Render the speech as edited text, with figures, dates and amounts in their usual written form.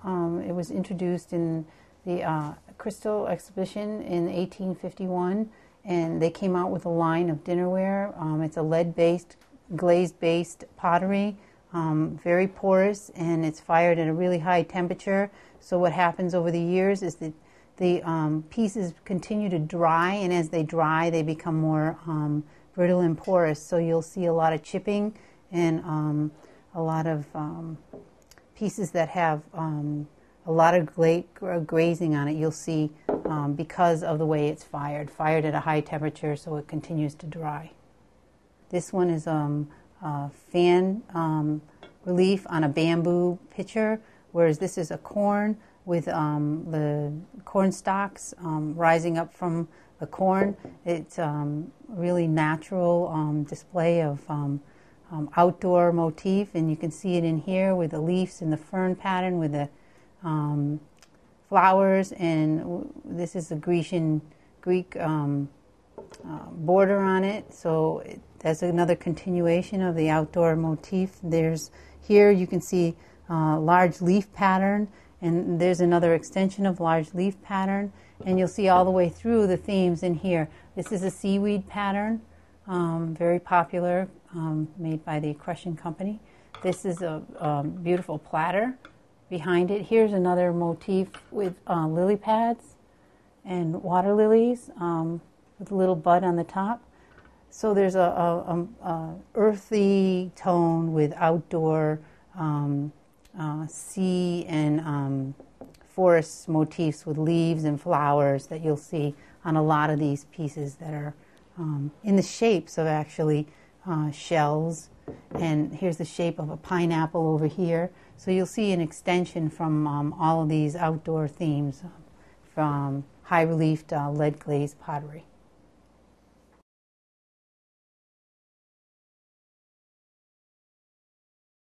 It was introduced in the Crystal exhibition in 1851, and they came out with a line of dinnerware. It's a lead-based, glazed-based pottery, very porous, and it's fired at a really high temperature. So what happens over the years is that the pieces continue to dry, and as they dry, they become more brittle and porous. So you'll see a lot of chipping and a lot of pieces that have a lot of grazing on it. You'll see because of the way it's fired at a high temperature, so it continues to dry. This one is fan relief on a bamboo pitcher, whereas this is a corn with the corn stalks rising up from the corn. It's really natural display of outdoor motif, and you can see it in here with the leaves and the fern pattern with the flowers, and this is a Greek border on it, so that's another continuation of the outdoor motif. Here you can see large leaf pattern, and there's another extension of large leaf pattern, and you'll see all the way through the themes in here. This is a seaweed pattern, very popular, made by the Crushing Company. This is a beautiful platter behind it. Here's another motif with lily pads and water lilies with a little bud on the top. So there's a earthy tone with outdoor sea and forest motifs with leaves and flowers that you'll see on a lot of these pieces that are in the shapes of actually shells. And here's the shape of a pineapple over here. So you'll see an extension from all of these outdoor themes from high relief lead glazed pottery.